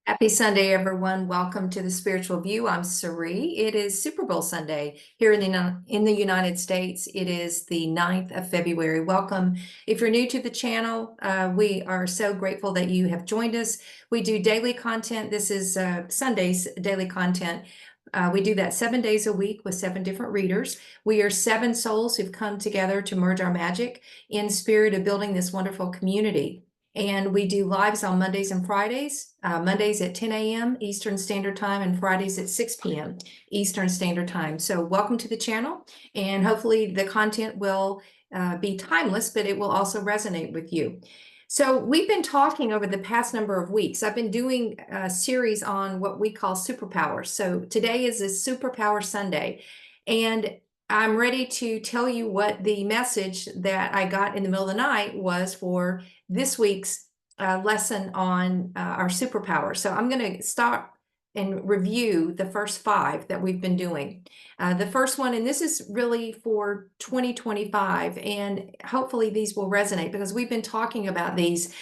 Happy Sunday, everyone. Welcome to the Spiritual View. I'm Sari. It is Super Bowl Sunday here in the United States. It is the 9th of February. Welcome. If you're new to the channel, we are so grateful that you have joined us. We do daily content. This is Sunday's daily content. We do that 7 days a week with 7 different readers. We are 7 souls who've come together to merge our magic in spirit of building this wonderful community. And we do lives on Mondays and Fridays, Mondays at 10 a.m. Eastern Standard Time and Fridays at 6 p.m. Eastern Standard Time. So welcome to the channel, and hopefully the content will be timeless, but it will also resonate with you. So we've been talking over the past number of weeks. I've been doing a series on what we call superpowers. So today is a Superpower Sunday, and I'm ready to tell you what the message that I got in the middle of the night was for this week's lesson on our superpowers. So I'm going to stop and review the first 5 that we've been doing. The first one, and this is really for 2025, and hopefully these will resonate because we've been talking about these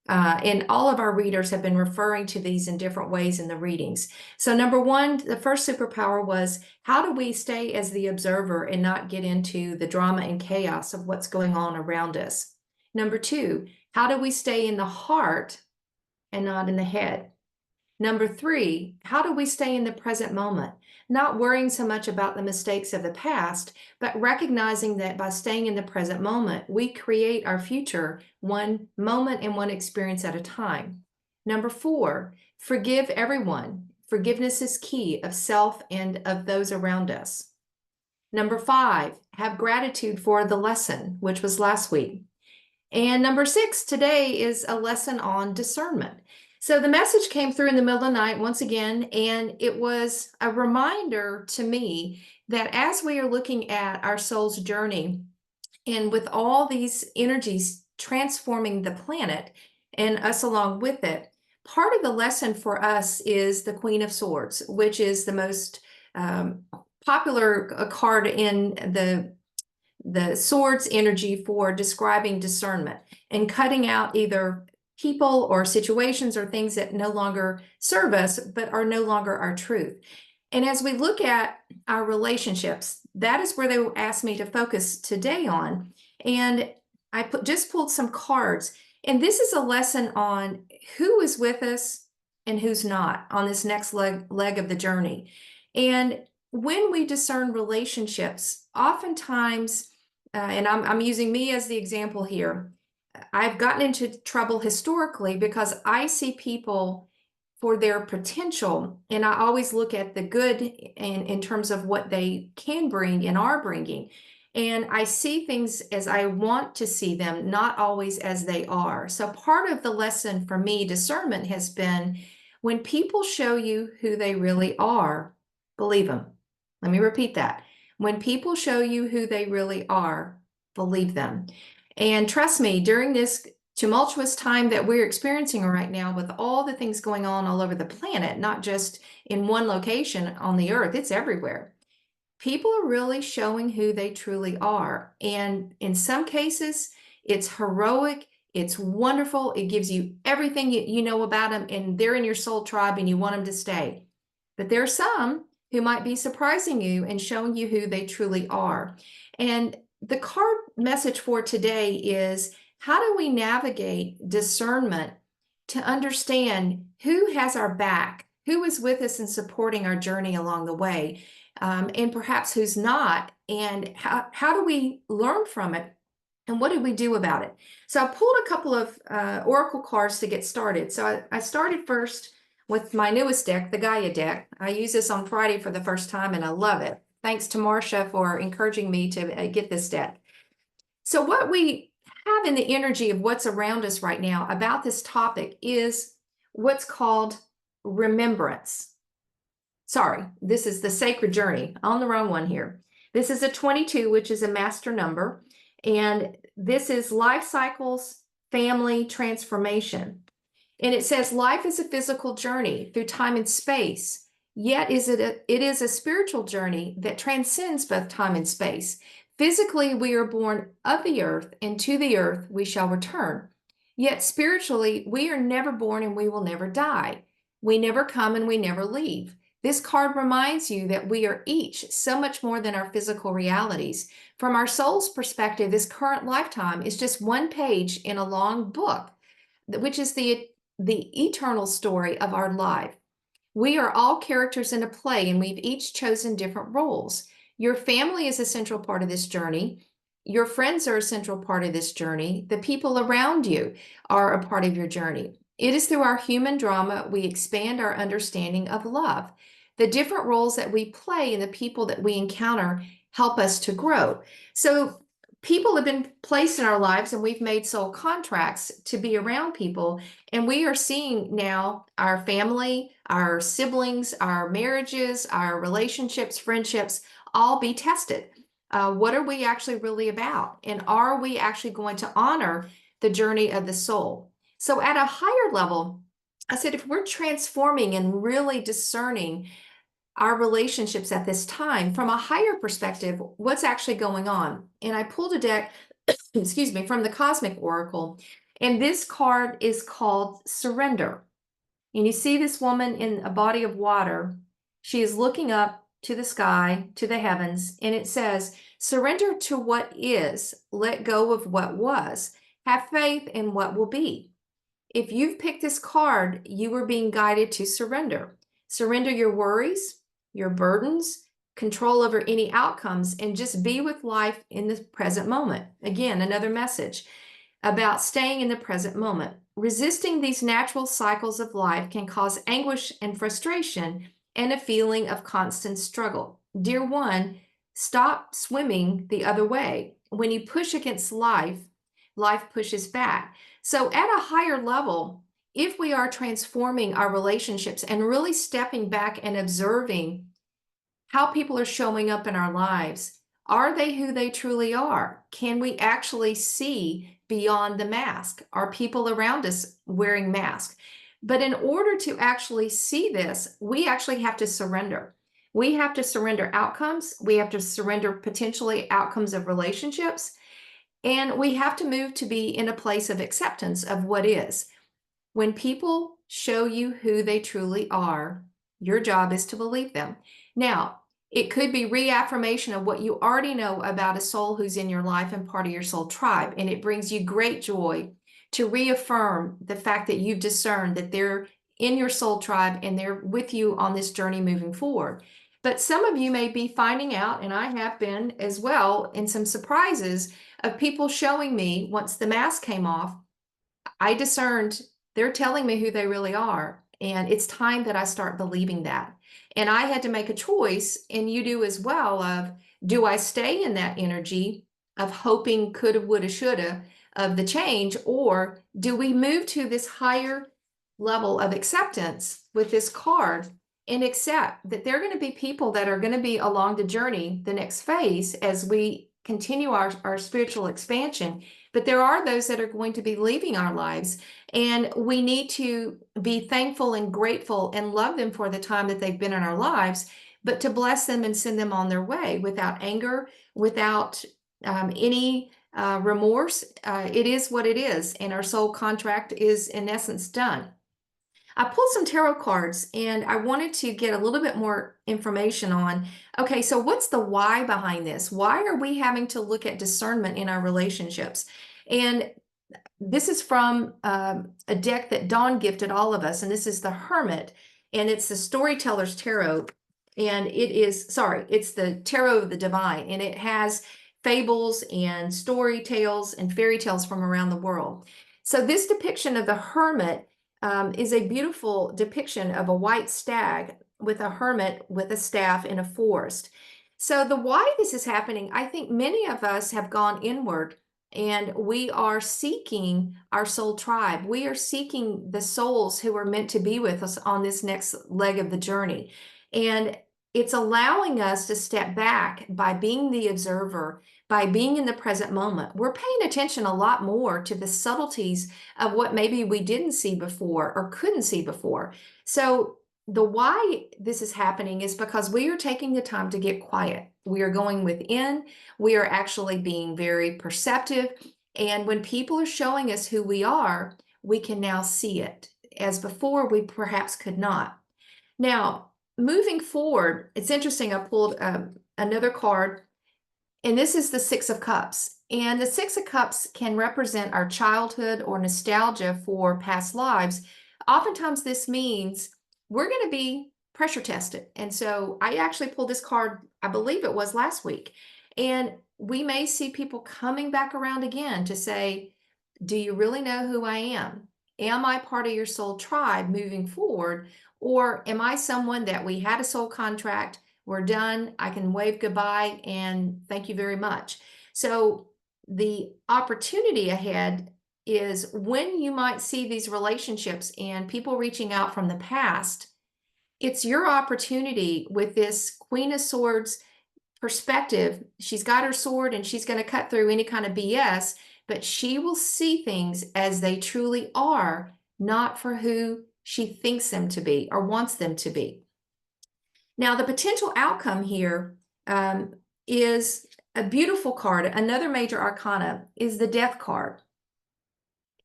and all of our readers have been referring to these in different ways in the readings. So number 1, the first superpower was, how do we stay as the observer and not get into the drama and chaos of what's going on around us? Number 2, how do we stay in the heart and not in the head? Number 3, how do we stay in the present moment, not worrying so much about the mistakes of the past, but recognizing that by staying in the present moment, we create our future one moment and one experience at a time. Number 4, forgive everyone. Forgiveness is key of self and of those around us. Number 5, have gratitude for the lesson, which was last week. And number 6, today is a lesson on discernment. So the message came through in the middle of the night once again, and it was a reminder to me that as we are looking at our soul's journey, and with all these energies transforming the planet and us along with it, part of the lesson for us is the Queen of Swords, which is the most popular card in the swords energy for describing discernment and cutting out either people or situations or things that no longer serve us, but are no longer our truth. And as we look at our relationships, that is where they asked me to focus today on. And I just pulled some cards. And this is a lesson on who is with us and who's not on this next leg of the journey. And when we discern relationships, oftentimes, and I'm using me as the example here, I've gotten into trouble historically because I see people for their potential, and I always look at the good in terms of what they can bring and are bringing. And I see things as I want to see them, not always as they are. So part of the lesson for me, discernment, has been when people show you who they really are, believe them. Let me repeat that. When people show you who they really are, believe them. And trust me, during this tumultuous time that we're experiencing right now, with all the things going on all over the planet, not just in one location on the earth, it's everywhere. People are really showing who they truly are. And in some cases, it's heroic, it's wonderful, it gives you everything you know about them, and they're in your soul tribe and you want them to stay. But there are some who might be surprising you and showing you who they truly are. And the card message for today is, how do we navigate discernment to understand who has our back, who is with us and supporting our journey along the way, and perhaps who's not, and how do we learn from it, and what do we do about it? So I pulled a couple of oracle cards to get started. So I started first with my newest deck, the Gaia deck. I use this on Friday for the first time, and I love it. Thanks to Marcia for encouraging me to get this deck. So what we have in the energy of what's around us right now about this topic is what's called remembrance. Sorry, this is the sacred journey. On the wrong one here. This is a 22, which is a master number. And this is life cycles, family transformation. And it says life is a physical journey through time and space. Yet it is a spiritual journey that transcends both time and space. Physically, we are born of the earth, and to the earth we shall return. Yet spiritually, we are never born and we will never die. We never come and we never leave. This card reminds you that we are each so much more than our physical realities. From our soul's perspective, this current lifetime is just one page in a long book, which is the eternal story of our life. We are all characters in a play, and we've each chosen different roles. Your family is a central part of this journey. Your friends are a central part of this journey. The people around you are a part of your journey. It is through our human drama we expand our understanding of love. The different roles that we play and the people that we encounter help us to grow. So people have been placed in our lives, and we've made soul contracts to be around people. And we are seeing now our family, our siblings, our marriages, our relationships, friendships, all be tested. What are we actually really about? And are we actually going to honor the journey of the soul? So at a higher level, I said, if we're transforming and really discerning our relationships at this time from a higher perspective, what's actually going on? And I pulled a deck, excuse me, from the Cosmic Oracle. And this card is called Surrender. And you see this woman in a body of water. She is looking up to the sky, to the heavens, and it says, surrender to what is, let go of what was, have faith in what will be. If you've picked this card, you are being guided to surrender. Surrender your worries, your burdens, control over any outcomes, and just be with life in the present moment. Again, another message about staying in the present moment. Resisting these natural cycles of life can cause anguish and frustration and a feeling of constant struggle. Dear one, stop swimming the other way. When you push against life, life pushes back. So at a higher level, if we are transforming our relationships and really stepping back and observing how people are showing up in our lives, are they who they truly are? Can we actually see beyond the mask? Are people around us wearing masks? But in order to actually see this, we actually have to surrender. We have to surrender outcomes. We have to surrender potentially outcomes of relationships. And we have to move to be in a place of acceptance of what is. When people show you who they truly are, your job is to believe them. Now, it could be reaffirmation of what you already know about a soul who's in your life and part of your soul tribe. And it brings you great joy to reaffirm the fact that you've discerned that they're in your soul tribe and they're with you on this journey moving forward. But some of you may be finding out, and I have been as well, in some surprises of people showing me once the mask came off, I discerned they're telling me who they really are. And it's time that I start believing that. And I had to make a choice, and you do as well, of do I stay in that energy of hoping coulda, woulda, shoulda of the change, or do we move to this higher level of acceptance with this card and accept that there are going to be people that are going to be along the journey, the next phase, as we continue our spiritual expansion. But there are those that are going to be leaving our lives, and we need to be thankful and grateful and love them for the time that they've been in our lives, but to bless them and send them on their way without anger, without any remorse. It is what it is, and our soul contract is in essence done. I pulled some tarot cards, and I wanted to get a little bit more information on, okay, so what's the why behind this? Why are we having to look at discernment in our relationships? And this is from a deck that Dawn gifted all of us, and this is the Hermit, and it's the Storyteller's Tarot, and it's the Tarot of the Divine, and it has fables and story tales and fairy tales from around the world. So this depiction of the Hermit is a beautiful depiction of a white stag with a hermit with a staff in a forest. So the why this is happening, I think many of us have gone inward, and we are seeking our soul tribe. We are seeking the souls who are meant to be with us on this next leg of the journey. And it's allowing us to step back by being the observer, by being in the present moment. We're paying attention a lot more to the subtleties of what maybe we didn't see before or couldn't see before. So the why this is happening is because we are taking the time to get quiet. We are going within. We are actually being very perceptive. And when people are showing us who we are, we can now see it. as before we perhaps could not. Now, moving forward, it's interesting. I pulled another card, and this is the Six of Cups. And the Six of Cups can represent our childhood or nostalgia for past lives. Oftentimes, this means we're going to be pressure tested. And so I actually pulled this card, I believe it was last week. And we may see people coming back around again to say, do you really know who I am? Am I part of your soul tribe moving forward? Or am I someone that we had a soul contract, we're done, I can wave goodbye and thank you very much. So the opportunity ahead is when you might see these relationships and people reaching out from the past, it's your opportunity with this Queen of Swords perspective. She's got her sword and she's going to cut through any kind of BS, but she will see things as they truly are, not for who she thinks them to be or wants them to be. Now, the potential outcome here is a beautiful card. Another major arcana is the Death card.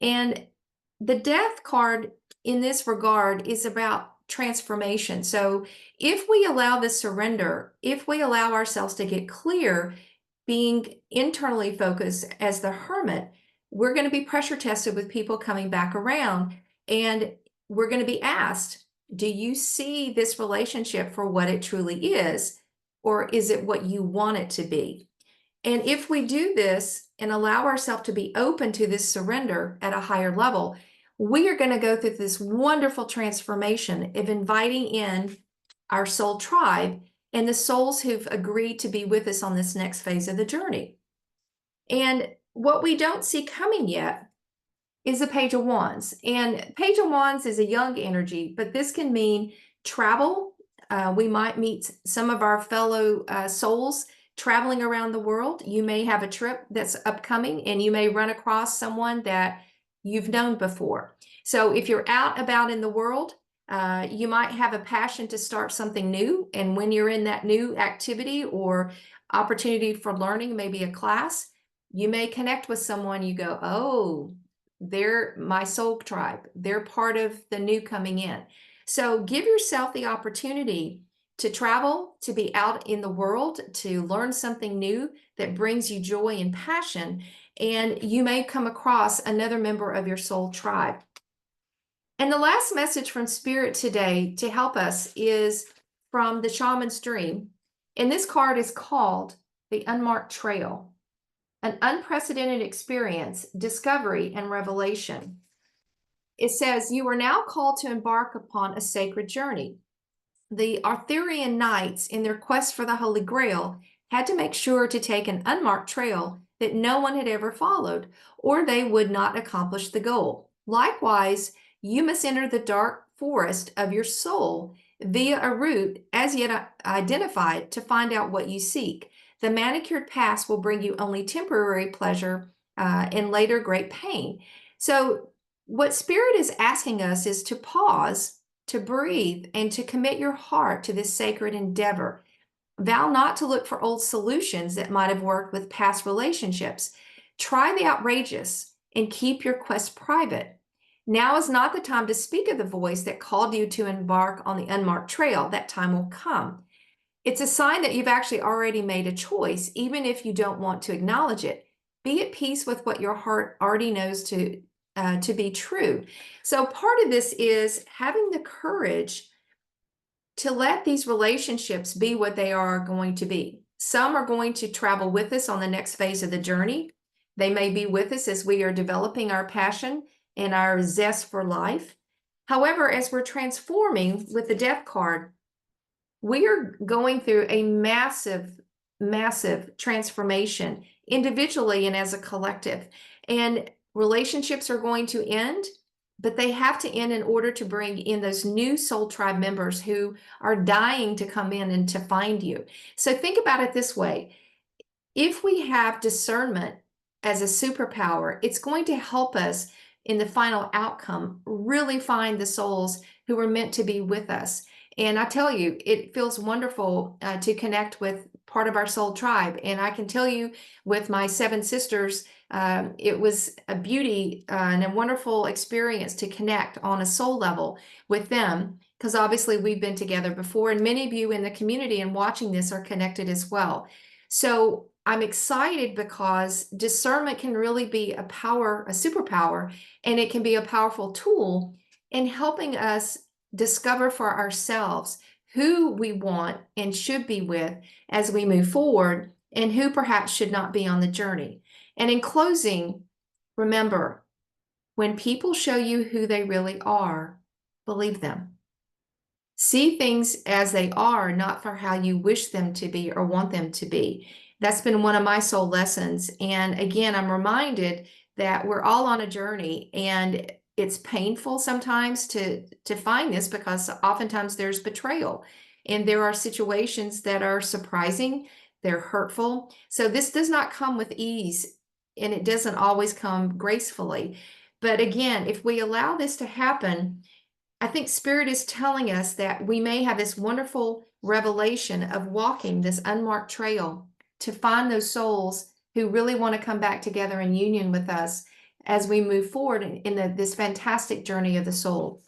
And the Death card in this regard is about transformation. So if we allow this surrender, if we allow ourselves to get clear, being internally focused as the Hermit, we're going to be pressure tested with people coming back around. And we're going to be asked, do you see this relationship for what it truly is? Or is it what you want it to be? And if we do this and allow ourselves to be open to this surrender at a higher level, we are going to go through this wonderful transformation of inviting in our soul tribe and the souls who've agreed to be with us on this next phase of the journey. And what we don't see coming yet is the Page of Wands. And Page of Wands is a young energy, but this can mean travel. We might meet some of our fellow souls traveling around the world. You may have a trip that's upcoming and you may run across someone that you've known before. So if you're out about in the world, you might have a passion to start something new. And when you're in that new activity or opportunity for learning, maybe a class, you may connect with someone. You go, oh, they're my soul tribe. They're part of the new coming in. So give yourself the opportunity to travel, to be out in the world, to learn something new that brings you joy and passion. And you may come across another member of your soul tribe. And the last message from Spirit today to help us is from the Shaman's Dream. And this card is called the Unmarked Trail, an unprecedented experience, discovery, and revelation. It says, you are now called to embark upon a sacred journey. The Arthurian knights, in their quest for the Holy Grail, had to make sure to take an unmarked trail that no one had ever followed, or they would not accomplish the goal. Likewise, you must enter the dark forest of your soul via a route as yet identified to find out what you seek. The manicured paths will bring you only temporary pleasure and later great pain. So what Spirit is asking us is to pause, to breathe, and to commit your heart to this sacred endeavor. Vow not to look for old solutions that might have worked with past relationships. Try the outrageous and keep your quest private. Now is not the time to speak of the voice that called you to embark on the unmarked trail. That time will come. It's a sign that you've actually already made a choice, even if you don't want to acknowledge it. Be at peace with what your heart already knows to be true. So part of this is having the courage to let these relationships be what they are going to be. Some are going to travel with us on the next phase of the journey. They may be with us as we are developing our passion and our zest for life. However, as we're transforming with the Death card, we are going through a massive, massive transformation individually and as a collective. And relationships are going to end, but they have to end in order to bring in those new soul tribe members who are dying to come in and to find you. So think about it this way. If we have discernment as a superpower, it's going to help us in the final outcome really find the souls who are meant to be with us. And I tell you, it feels wonderful to connect with part of our soul tribe. And I can tell you with my 7 sisters, It was a beauty and a wonderful experience to connect on a soul level with them, because obviously we've been together before, and many of you in the community and watching this are connected as well. So I'm excited because discernment can really be a power, a superpower, and it can be a powerful tool in helping us discover for ourselves who we want and should be with as we move forward, and who perhaps should not be on the journey. And in closing, remember, when people show you who they really are, believe them. See things as they are, not for how you wish them to be or want them to be. That's been one of my soul lessons. And again, I'm reminded that we're all on a journey, and it's painful sometimes to find this, because oftentimes there's betrayal and there are situations that are surprising, they're hurtful. So this does not come with ease, and it doesn't always come gracefully. But again, if we allow this to happen, I think Spirit is telling us that we may have this wonderful revelation of walking this unmarked trail to find those souls who really want to come back together in union with us as we move forward in this fantastic journey of the soul.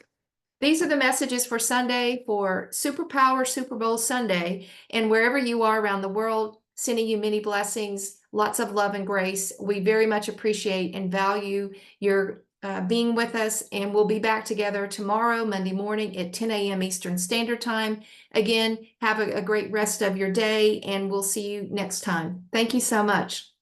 These are the messages for Sunday, for Superpower Super Bowl Sunday. And wherever you are around the world, sending you many blessings, lots of love and grace. We very much appreciate and value your being with us, and we'll be back together tomorrow, Monday morning at 10 a.m. Eastern Standard Time. Again, have a great rest of your day, and we'll see you next time. Thank you so much.